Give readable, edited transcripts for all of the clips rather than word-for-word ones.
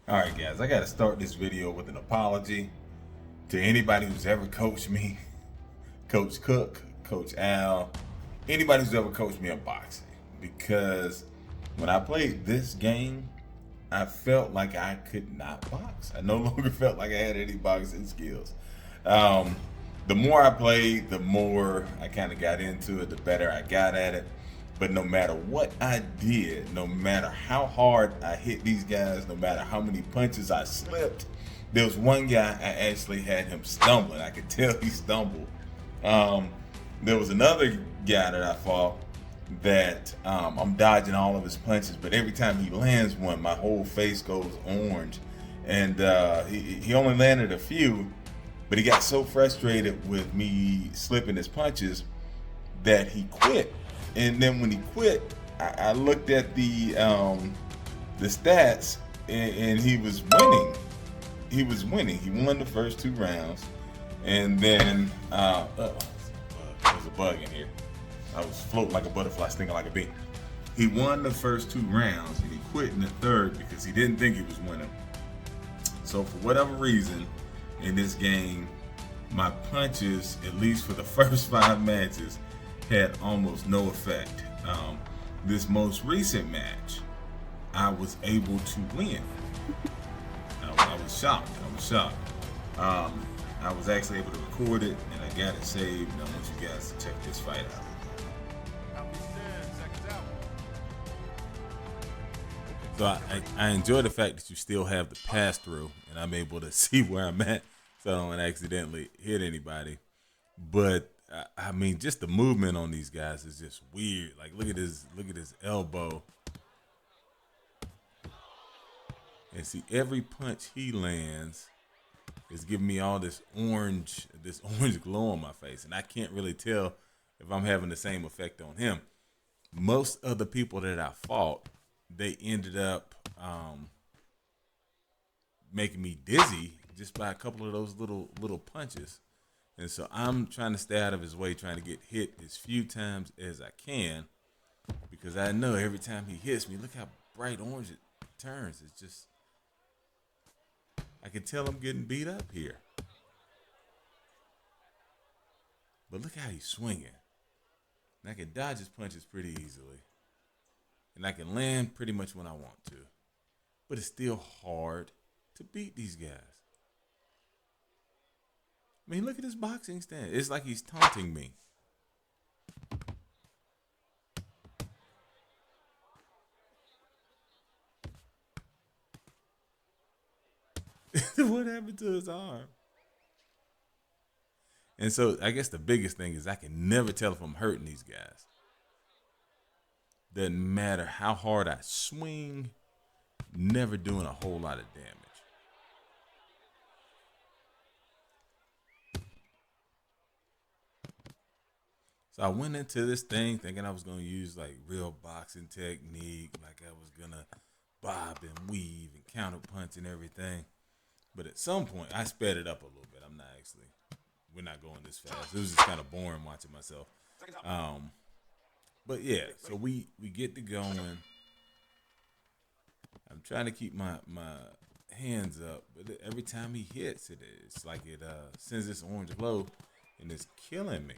Alright guys, I gotta start this video with an apology to anybody who's ever coached me, Coach Cook, Coach Al, anybody who's ever coached me in boxing. Because when I played this game, I felt like I could not box. I no longer felt like I had any boxing skills. Um, the more I played, the more I kind of got into it, the better I got at it. But no matter what I did, no matter how hard I hit these guys, no matter how many punches I slipped, there was one guy I actually had him stumbling. I could tell he stumbled. Um, there was another guy that I fought that I'm dodging all of his punches, but every time he lands one, my whole face goes orange. And he only landed a few, but he got so frustrated with me slipping his punches that he quit. And then when he quit, I looked at the stats, and he was winning. He was winning. He won the first 2 rounds, and then there's a bug in here. I was floating like a butterfly, stinging like a bee. He won the first 2 rounds, and he quit in the third because he didn't think he was winning. So for whatever reason, in this game, my punches, at least for the first 5 matches, had almost no effect. This most recent match, I was able to win. I was shocked. I was shocked. I was actually able to record it, and I got it saved. And I want you guys to check this fight out. So I enjoy the fact that you still have the pass through, and I'm able to see where I'm at, so I don't accidentally hit anybody. But I mean, just the movement on these guys is just weird. Like, look at his elbow, and see every punch he lands is giving me all this orange glow on my face, and I can't really tell if I'm having the same effect on him. Most of the people that I fought, they ended up making me dizzy just by a couple of those little punches. And so I'm trying to stay out of his way, trying to get hit as few times as I can, because I know every time he hits me, look how bright orange it turns. It's just, I can tell I'm getting beat up here. But look how he's swinging. And I can dodge his punches pretty easily. And I can land pretty much when I want to. But it's still hard to beat these guys. I mean, look at his boxing stance. It's like he's taunting me. What happened to his arm? And so I guess the biggest thing is I can never tell if I'm hurting these guys. Doesn't matter how hard I swing, never doing a whole lot of damage. So I went into this thing thinking I was going to use like real boxing technique, like I was going to bob and weave and counter punch and everything. But at some point, I sped it up a little bit. We're not going this fast. It was just kind of boring watching myself. But yeah, so we get to going. I'm trying to keep my hands up, but every time he hits it, it's like it sends this orange glow, and it's killing me.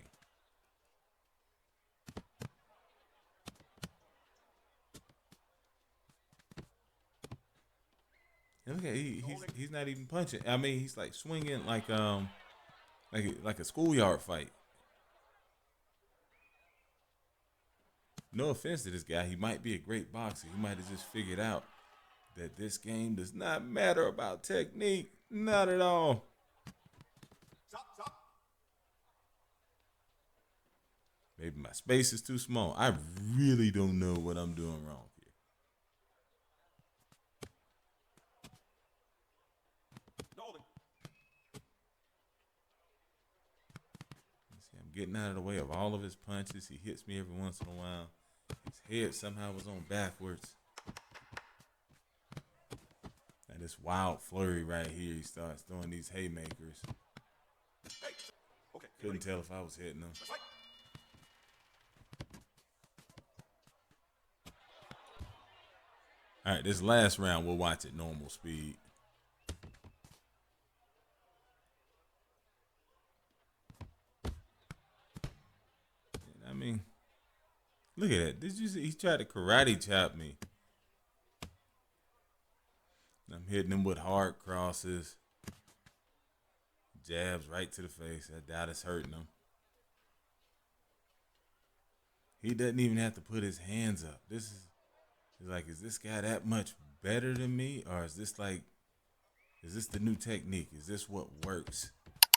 And look at he's not even punching. I mean, he's like swinging like a schoolyard fight. No offense to this guy, he might be a great boxer. He might have just figured out that this game does not matter about technique, not at all. Stop. Maybe my space is too small. I really don't know what I'm doing wrong here. See, I'm getting out of the way of all of his punches. He hits me every once in a while. His head somehow was on backwards. And this wild flurry right here, he starts throwing these haymakers. Couldn't tell if I was hitting him. All right, this last round, we'll watch at normal speed. I mean, look at that. Did you see? He tried to karate chop me. I'm hitting him with hard crosses. Jabs right to the face. I doubt it's hurting him. He doesn't even have to put his hands up. This is like, is this guy that much better than me? Or is this the new technique? Is this what works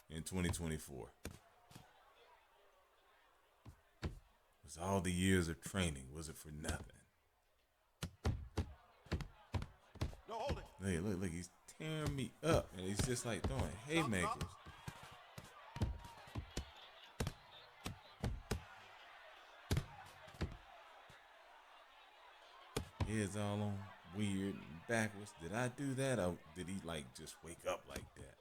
in 2024? Was all the years of training, was it for nothing? No holding. Look, he's tearing me up. And he's just like throwing haymakers. Head's all on weird and backwards. Did I do that, or did he like just wake up like that?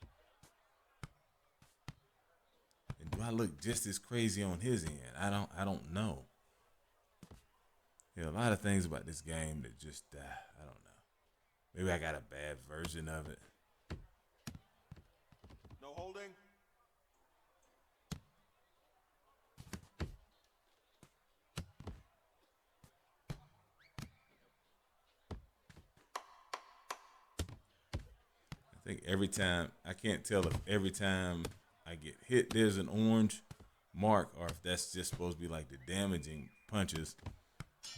And do I look just as crazy on his end? I don't know. There are a lot of things about this game that just I don't know. Maybe I got a bad version of it. No holding. I think every time, I can't tell if every time I get hit there's an orange mark, or if that's just supposed to be like the damaging punches.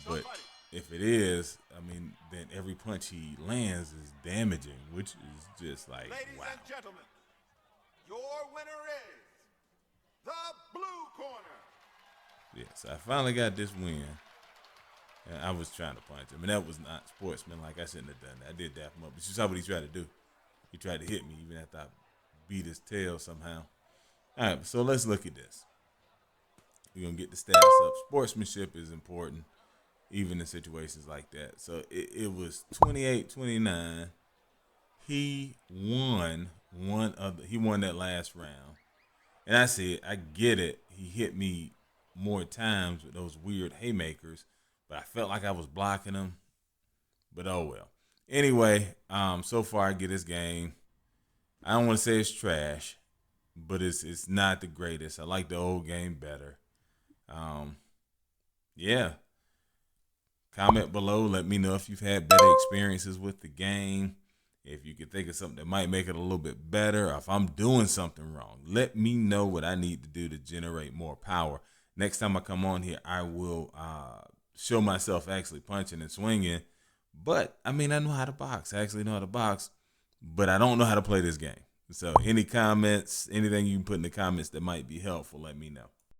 But if it is, I mean, then every punch he lands is damaging, which is just like, Ladies wow. and gentlemen, your winner is the blue corner. Yeah, so I finally got this win. And I was trying to punch him, and that was not sportsmanlike. I shouldn't have done that. I did dap him up, but you saw what he tried to do. He tried to hit me even after I beat his tail somehow. All right, so let's look at this. We're going to get the stats up. Sportsmanship is important, even in situations like that. So it was 28-29. He won he won that last round. And I said, I get it. He hit me more times with those weird haymakers, but I felt like I was blocking him. But oh well. Anyway, so far I get this game. I don't want to say it's trash, but it's not the greatest. I like the old game better. Yeah. Comment below. Let me know if you've had better experiences with the game. If you can think of something that might make it a little bit better, or if I'm doing something wrong, let me know what I need to do to generate more power. Next time I come on here, I will show myself actually punching and swinging. But, I mean, I know how to box. I actually know how to box, but I don't know how to play this game. So any comments, anything you can put in the comments that might be helpful, let me know.